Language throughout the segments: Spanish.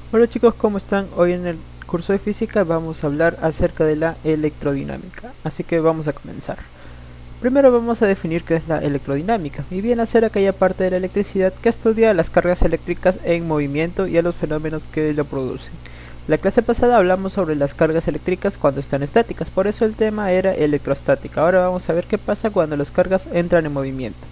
Hola chicos, ¿cómo están? Hoy en el curso de física vamos a hablar acerca de la electrodinámica, así que vamos a comenzar. Primero vamos a definir qué es la electrodinámica, y viene a ser aquella parte de la electricidad que estudia las cargas eléctricas en movimiento y a los fenómenos que lo producen. La clase pasada hablamos sobre las cargas eléctricas cuando están estáticas, por eso el tema era electrostática. Ahora vamos a ver qué pasa cuando las cargas entran en movimiento.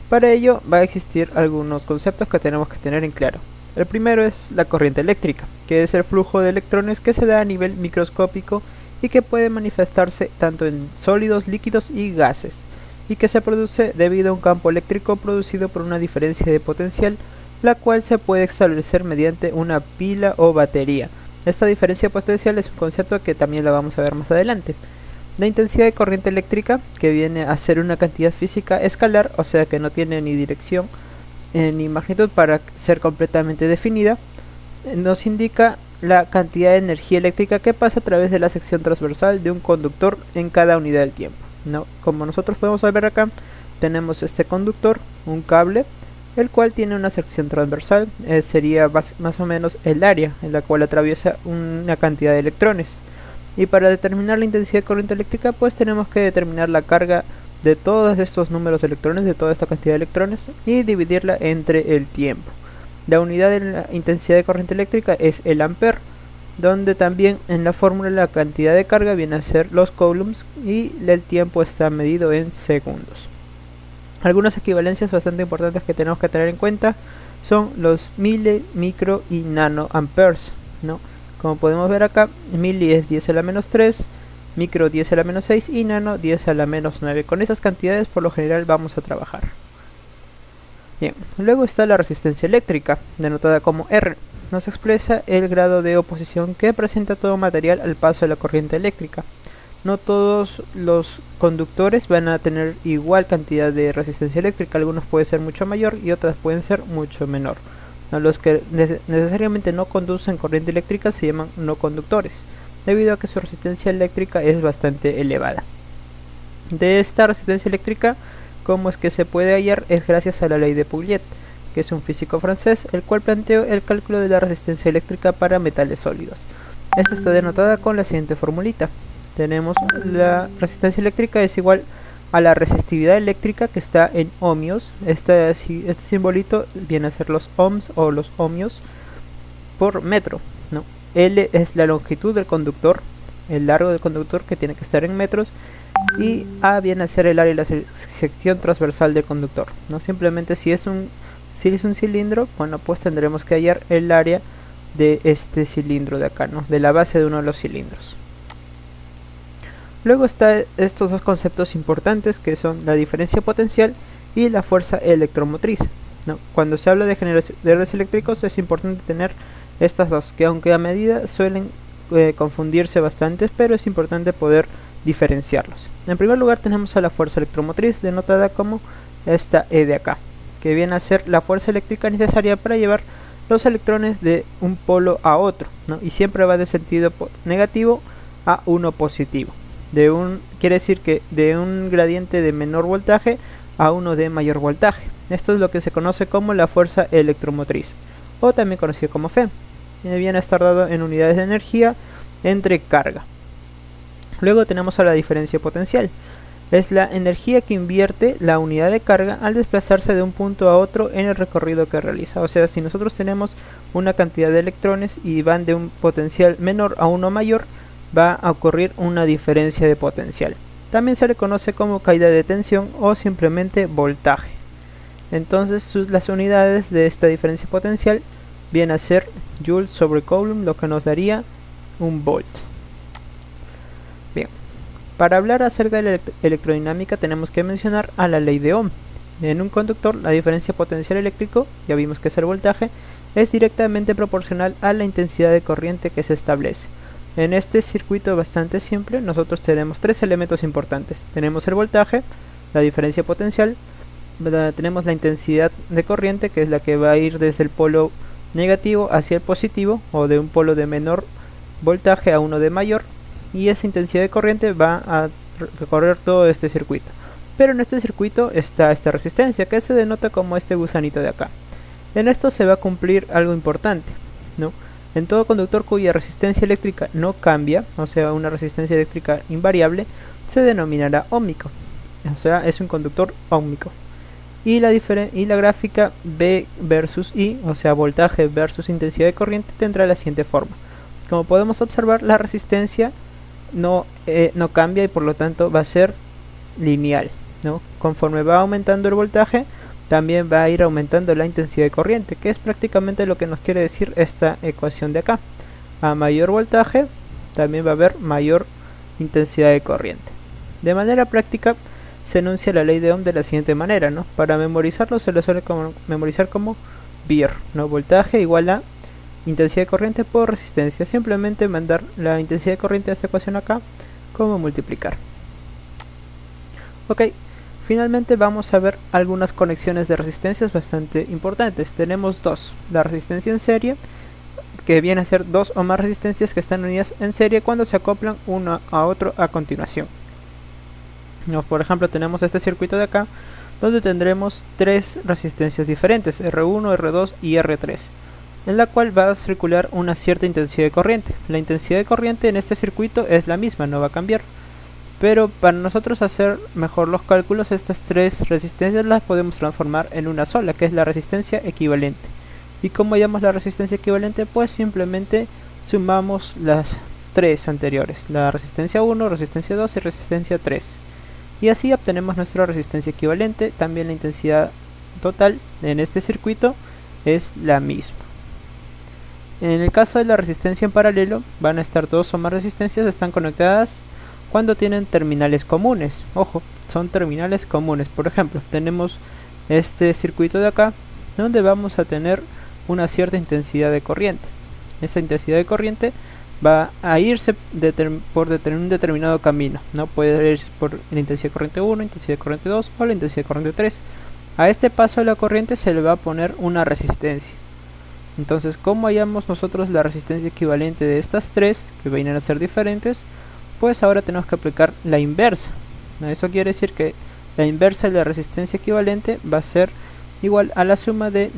Para ello va a existir algunos conceptos que tenemos que tener en claro. El primero es la corriente eléctrica, que es el flujo de electrones que se da a nivel microscópico y que puede manifestarse tanto en sólidos, líquidos y gases, y que se produce debido a un campo eléctrico producido por una diferencia de potencial, la cual se puede establecer mediante una pila o batería. Esta diferencia de potencial es un concepto que también lo vamos a ver más adelante. La intensidad de corriente eléctrica, que viene a ser una cantidad física escalar, o sea que no tiene ni dirección ni magnitud para ser completamente definida, nos indica la cantidad de energía eléctrica que pasa a través de la sección transversal de un conductor en cada unidad del tiempo, ¿no? Como nosotros podemos ver acá, tenemos este conductor, un cable, el cual tiene una sección transversal, sería más o menos el área en la cual atraviesa una cantidad de electrones. Y para determinar la intensidad de corriente eléctrica, pues tenemos que determinar la carga de todos estos números de electrones, de toda esta cantidad de electrones, y dividirla entre el tiempo. La unidad de la intensidad de corriente eléctrica es el ampere, donde también en la fórmula la cantidad de carga viene a ser los coulombs y el tiempo está medido en segundos. Algunas equivalencias bastante importantes que tenemos que tener en cuenta son los mili, micro y nano amperes, ¿no? Como podemos ver acá, mili es 10 a la menos 3, micro 10 a la menos 6 y nano 10 a la menos 9. Con esas cantidades por lo general vamos a trabajar. Bien, luego está la resistencia eléctrica, denotada como R. Nos expresa el grado de oposición que presenta todo material al paso de la corriente eléctrica. No todos los conductores van a tener igual cantidad de resistencia eléctrica, algunos pueden ser mucho mayor y otras pueden ser mucho menor. Los que necesariamente no conducen corriente eléctrica se llaman no conductores, debido a que su resistencia eléctrica es bastante elevada. De esta resistencia eléctrica, cómo es que se puede hallar, es gracias a la ley de Pouillet, que es un físico francés, el cual planteó el cálculo de la resistencia eléctrica para metales sólidos. Esta está denotada con la siguiente formulita. Tenemos la resistencia eléctrica es igual a la resistividad eléctrica, que está en ohmios. Este simbolito viene a ser los ohms o los ohmios por metro, ¿no? L es la longitud del conductor, el largo del conductor, que tiene que estar en metros, y A viene a ser el área de la sección transversal del conductor, ¿no? Simplemente si es un cilindro, bueno, pues tendremos que hallar el área de este cilindro de acá, ¿no? De la base de uno de los cilindros. Luego están estos dos conceptos importantes, que son la diferencia potencial y la fuerza electromotriz, ¿no? Cuando se habla de generación de redes eléctricos es importante tener estas dos, que aunque a medida suelen confundirse bastantes, pero es importante poder diferenciarlos. En primer lugar tenemos a la fuerza electromotriz, denotada como esta E de acá, que viene a ser la fuerza eléctrica necesaria para llevar los electrones de un polo a otro, ¿no? Y siempre va de sentido negativo a uno positivo. Quiere decir que de un gradiente de menor voltaje a uno de mayor voltaje. Esto es lo que se conoce como la fuerza electromotriz, o también conocido como F. Viene a estar dado en unidades de energía entre carga. Luego tenemos a la diferencia potencial. Es la energía que invierte la unidad de carga al desplazarse de un punto a otro en el recorrido que realiza. O sea, si nosotros tenemos una cantidad de electrones y van de un potencial menor a uno mayor, va a ocurrir una diferencia de potencial. También se le conoce como caída de tensión o simplemente voltaje. Entonces las unidades de esta diferencia potencial vienen a ser joules sobre coulomb, lo que nos daría un volt. Bien, para hablar acerca de la electrodinámica tenemos que mencionar a la ley de Ohm. En un conductor la diferencia potencial eléctrico, ya vimos que es el voltaje, es directamente proporcional a la intensidad de corriente que se establece. En este circuito bastante simple nosotros tenemos tres elementos importantes. Tenemos el voltaje, la diferencia potencial, tenemos la intensidad de corriente, que es la que va a ir desde el polo negativo hacia el positivo, o de un polo de menor voltaje a uno de mayor, y esa intensidad de corriente va a recorrer todo este circuito. Pero en este circuito está esta resistencia, que se denota como este gusanito de acá. En esto se va a cumplir algo importante, ¿no? En todo conductor cuya resistencia eléctrica no cambia, o sea, una resistencia eléctrica invariable, se denominará óhmico, o sea, es un conductor óhmico. Y la gráfica V versus I, o sea, voltaje versus intensidad de corriente, tendrá la siguiente forma. Como podemos observar, la resistencia no cambia y por lo tanto va a ser lineal, ¿no? Conforme va aumentando el voltaje, también va a ir aumentando la intensidad de corriente, que es prácticamente lo que nos quiere decir esta ecuación de acá. A mayor voltaje, también va a haber mayor intensidad de corriente. De manera práctica, se enuncia la ley de Ohm de la siguiente manera, ¿no? Para memorizarlo se lo suele memorizar como VIR, ¿no? Voltaje igual a intensidad de corriente por resistencia. Simplemente mandar la intensidad de corriente de esta ecuación acá como multiplicar. Ok, finalmente vamos a ver algunas conexiones de resistencias bastante importantes. Tenemos dos: la resistencia en serie, que viene a ser dos o más resistencias que están unidas en serie cuando se acoplan uno a otro a continuación. No, por ejemplo, tenemos este circuito de acá, donde tendremos tres resistencias diferentes, R1, R2 y R3, en la cual va a circular una cierta intensidad de corriente. La intensidad de corriente en este circuito es la misma, no va a cambiar. Pero para nosotros hacer mejor los cálculos, estas tres resistencias las podemos transformar en una sola, que es la resistencia equivalente. ¿Y cómo hallamos la resistencia equivalente? Pues simplemente sumamos las tres anteriores, la resistencia 1, resistencia 2 y resistencia 3. Y así obtenemos nuestra resistencia equivalente. También la intensidad total en este circuito es la misma. En el caso de la resistencia en paralelo, van a estar dos o más resistencias, están conectadas cuando tienen terminales comunes. Ojo, son terminales comunes. Por ejemplo, tenemos este circuito de acá, donde vamos a tener una cierta intensidad de corriente. Esta intensidad de corriente va a irse por un determinado camino, ¿no? Puede ir por la intensidad de corriente 1, intensidad de corriente 2 o la intensidad de corriente 3. A este paso de la corriente se le va a poner una resistencia. Entonces, ¿cómo hallamos nosotros la resistencia equivalente de estas tres, que vienen a ser diferentes? Pues ahora tenemos que aplicar la inversa. Eso quiere decir que la inversa de la resistencia equivalente va a ser igual a la suma de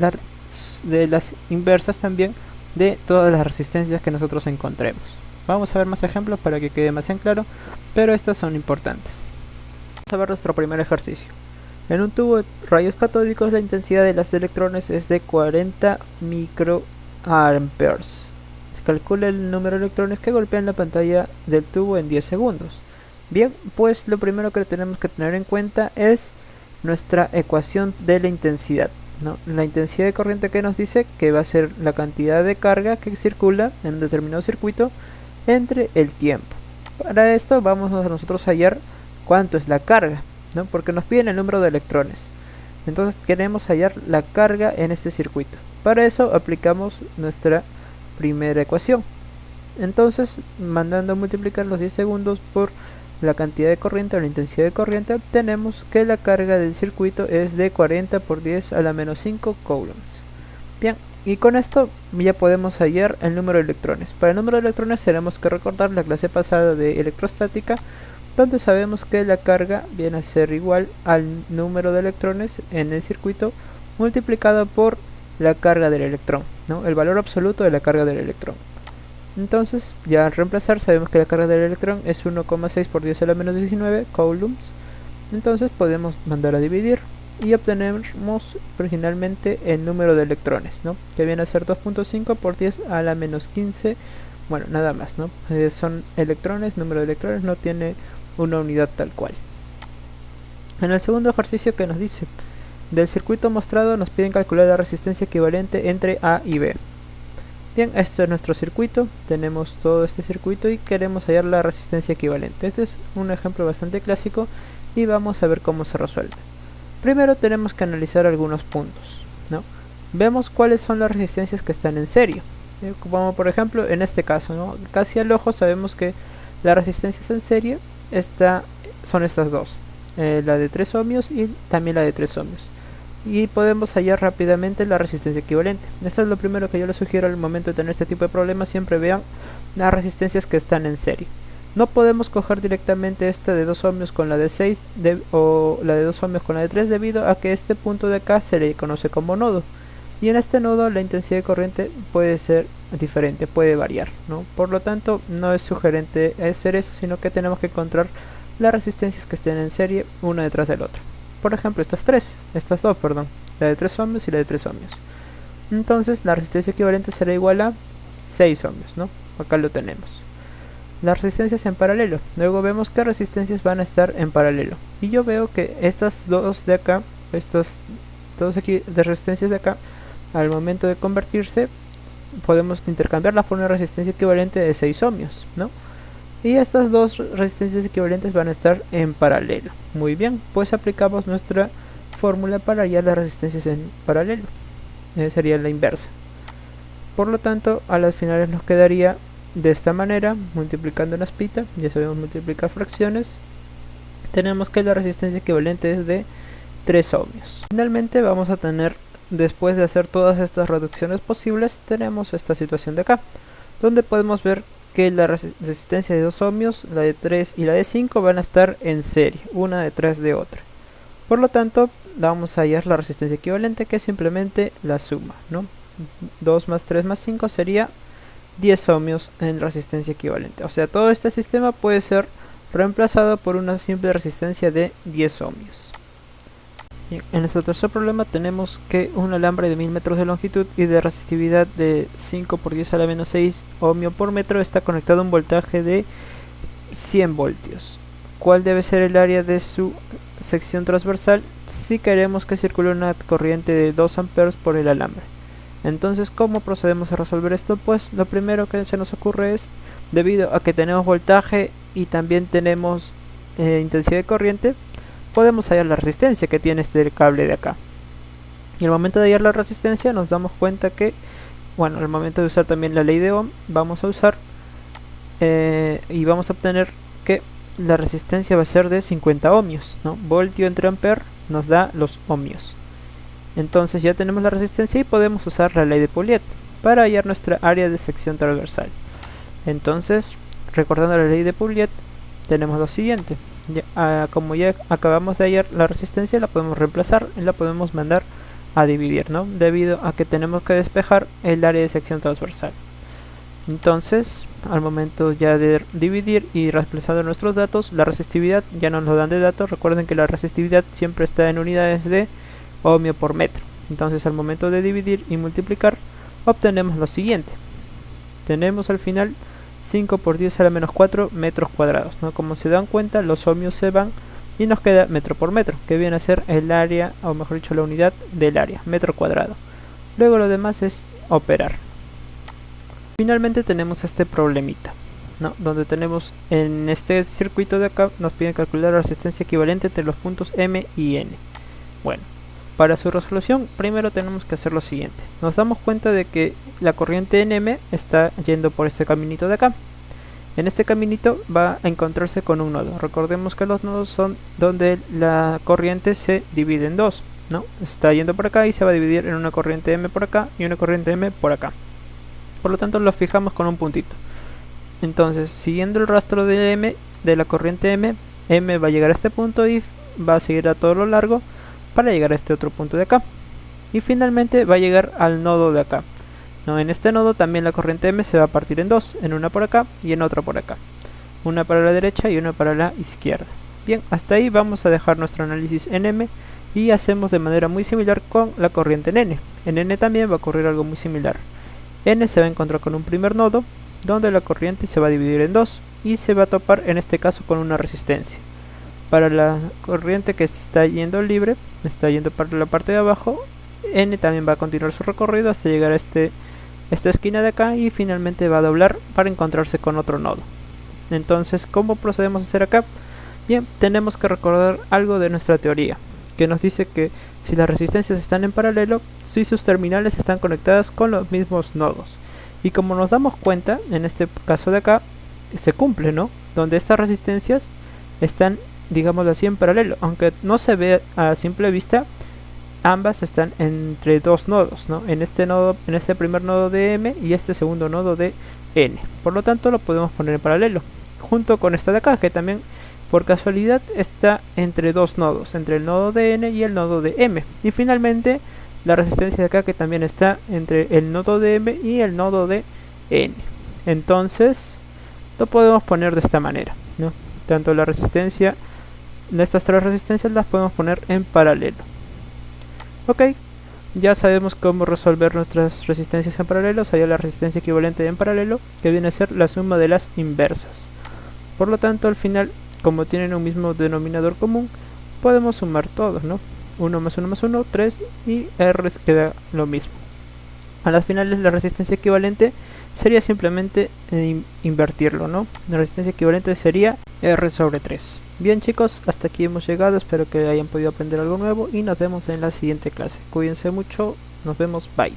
las inversas también de todas las resistencias que nosotros encontremos. Vamos a ver más ejemplos para que quede más en claro, pero estas son importantes. Vamos a ver nuestro primer ejercicio. En un tubo de rayos catódicos, la intensidad de los electrones es de 40 microamperes. Se calcula el número de electrones que golpean la pantalla del tubo en 10 segundos. Bien, pues lo primero que tenemos que tener en cuenta es nuestra ecuación de la intensidad, ¿no? La intensidad de corriente que nos dice que va a ser la cantidad de carga que circula en un determinado circuito entre el tiempo. Para esto vamos a nosotros hallar cuánto es la carga, ¿no? Porque nos piden el número de electrones. Entonces queremos hallar la carga en este circuito. Para eso aplicamos nuestra primera ecuación. Entonces, mandando a multiplicar los 10 segundos por la cantidad de corriente o la intensidad de corriente, obtenemos que la carga del circuito es de 40 por 10 a la menos 5 coulombs. Bien, y con esto ya podemos hallar el número de electrones. Para el número de electrones tenemos que recordar la clase pasada de electrostática, donde sabemos que la carga viene a ser igual al número de electrones en el circuito multiplicado por la carga del electrón, ¿no? El valor absoluto de la carga del electrón. Entonces, ya al reemplazar, sabemos que la carga del electrón es 1,6 por 10 a la menos 19 coulombs. Entonces podemos mandar a dividir y obtenemos originalmente el número de electrones, ¿no? Que viene a ser 2.5 por 10 a la menos 15. Bueno, nada más, ¿no? Son electrones, número de electrones, no tiene una unidad tal cual. En el segundo ejercicio, que nos dice: del circuito mostrado nos piden calcular la resistencia equivalente entre A y B. Bien, este es nuestro circuito, tenemos todo este circuito y queremos hallar la resistencia equivalente. Este es un ejemplo bastante clásico y vamos a ver cómo se resuelve. Primero tenemos que analizar algunos puntos, ¿no? Vemos cuáles son las resistencias que están en serie. Como por ejemplo en este caso, ¿no? Casi al ojo sabemos que las resistencias en serie son estas dos, la de 3 ohmios y también la de 3 ohmios. Y podemos hallar rápidamente la resistencia equivalente. Esto es lo primero que yo les sugiero al momento de tener este tipo de problemas. Siempre vean las resistencias que están en serie. No podemos coger directamente esta de 2 ohmios con la de 6 o la de 2 ohmios con la de 3, debido a que este punto de acá se le conoce como nodo. Y en este nodo la intensidad de corriente puede ser diferente, puede variar, ¿no? Por lo tanto, no es sugerente hacer eso, sino que tenemos que encontrar las resistencias que estén en serie una detrás del otro. Por ejemplo, estas dos, perdón, la de 3 ohmios y la de 3 ohmios. Entonces, la resistencia equivalente será igual a 6 ohmios, ¿no? Acá lo tenemos. Las resistencias en paralelo. Luego vemos qué resistencias van a estar en paralelo. Y yo veo que estas dos de acá, estos dos aquí de resistencias de acá, al momento de convertirse, podemos intercambiarlas por una resistencia equivalente de 6 ohmios, ¿no? Y estas dos resistencias equivalentes van a estar en paralelo. Muy bien, pues aplicamos nuestra fórmula para hallar las resistencias en paralelo. Sería la inversa. Por lo tanto, a las finales nos quedaría de esta manera, multiplicando en aspita, ya sabemos multiplicar fracciones, tenemos que la resistencia equivalente es de 3 ohmios. Finalmente vamos a tener, después de hacer todas estas reducciones posibles, tenemos esta situación de acá, donde podemos ver que la resistencia de 2 ohmios, la de 3 y la de 5 van a estar en serie, una detrás de otra. Por lo tanto, vamos a hallar la resistencia equivalente, que es simplemente la suma, ¿no? 2 más 3 más 5 sería 10 ohmios en resistencia equivalente. O sea, todo este sistema puede ser reemplazado por una simple resistencia de 10 ohmios. Bien, en nuestro tercer problema tenemos que un alambre de 1000 metros de longitud y de resistividad de 5 por 10 a la menos 6 ohmio por metro está conectado a un voltaje de 100 voltios. ¿Cuál debe ser el área de su sección transversal si queremos que circule una corriente de 2 amperes por el alambre? Entonces, ¿cómo procedemos a resolver esto? Pues lo primero que se nos ocurre es, debido a que tenemos voltaje y también tenemos intensidad de corriente, podemos hallar la resistencia que tiene este cable de acá. Y al momento de hallar la resistencia nos damos cuenta que, bueno, al momento de usar también la ley de Ohm, vamos a usar y vamos a obtener que la resistencia va a ser de 50 ohmios, ¿no? Voltio entre ampere nos da los ohmios. Entonces ya tenemos la resistencia y podemos usar la ley de Pouliot para hallar nuestra área de sección transversal. Entonces, recordando la ley de Pouliot, tenemos lo siguiente. Como ya acabamos de hallar la resistencia, la podemos reemplazar y la podemos mandar a dividir, ¿no? Debido a que tenemos que despejar el área de sección transversal. Entonces, al momento ya de dividir y reemplazando nuestros datos, la resistividad ya no nos lo dan de datos. Recuerden que la resistividad siempre está en unidades de ohmio por metro. Entonces, al momento de dividir y multiplicar, obtenemos lo siguiente. Tenemos al final 5 por 10 a la menos 4 metros cuadrados, ¿no? Como se dan cuenta, los ohmios se van y nos queda metro por metro, que viene a ser el área, o mejor dicho, la unidad del área, metro cuadrado. Luego lo demás es operar. Finalmente tenemos este problemita, ¿no? Donde tenemos en este circuito de acá, nos piden calcular la resistencia equivalente entre los puntos M y N. Bueno, para su resolución, primero tenemos que hacer lo siguiente. Nos damos cuenta de que la corriente en M está yendo por este caminito de acá. En este caminito va a encontrarse con un nodo. Recordemos que los nodos son donde la corriente se divide en dos, ¿no? Está yendo por acá y se va a dividir en una corriente M por acá y una corriente M por acá. Por lo tanto, lo fijamos con un puntito. Entonces, siguiendo el rastro de M, de la corriente M, M va a llegar a este punto y va a seguir a todo lo largo para llegar a este otro punto de acá. Y finalmente va a llegar al nodo de acá, ¿no? En este nodo también la corriente M se va a partir en dos, en una por acá y en otra por acá. Una para la derecha y una para la izquierda. Bien, hasta ahí vamos a dejar nuestro análisis en M y hacemos de manera muy similar con la corriente en N. En N también va a ocurrir algo muy similar. N se va a encontrar con un primer nodo donde la corriente se va a dividir en dos y se va a topar en este caso con una resistencia. Para la corriente que se está yendo libre, está yendo para la parte de abajo, N también va a continuar su recorrido hasta llegar a esta esquina de acá y finalmente va a doblar para encontrarse con otro nodo. Entonces, ¿cómo procedemos a hacer acá? Bien, tenemos que recordar algo de nuestra teoría, que nos dice que si las resistencias están en paralelo, si sus terminales están conectadas con los mismos nodos. Y como nos damos cuenta, en este caso de acá, se cumple, ¿no? Donde estas resistencias están, digámoslo así, en paralelo. Aunque no se ve a simple vista, ambas están entre dos nodos, ¿no? En este nodo, en este primer nodo de M y este segundo nodo de N. Por lo tanto, lo podemos poner en paralelo. Junto con esta de acá, que también por casualidad está entre dos nodos, entre el nodo de N y el nodo de M. Y finalmente la resistencia de acá, que también está entre el nodo de M y el nodo de n. Entonces lo podemos poner de esta manera, ¿no? Tanto la resistencia de estas tres resistencias las podemos poner en paralelo. Ok, ya sabemos cómo resolver nuestras resistencias en paralelo. Sería la resistencia equivalente en paralelo, que viene a ser la suma de las inversas. Por lo tanto, al final, como tienen un mismo denominador común, podemos sumar todos, ¿no? 1 más 1 más 1, 3, y R queda lo mismo. A las finales, la resistencia equivalente sería simplemente invertirlo, ¿no? La resistencia equivalente sería R sobre 3. Bien, chicos, hasta aquí hemos llegado. Espero que hayan podido aprender algo nuevo y nos vemos en la siguiente clase. Cuídense mucho, nos vemos, bye.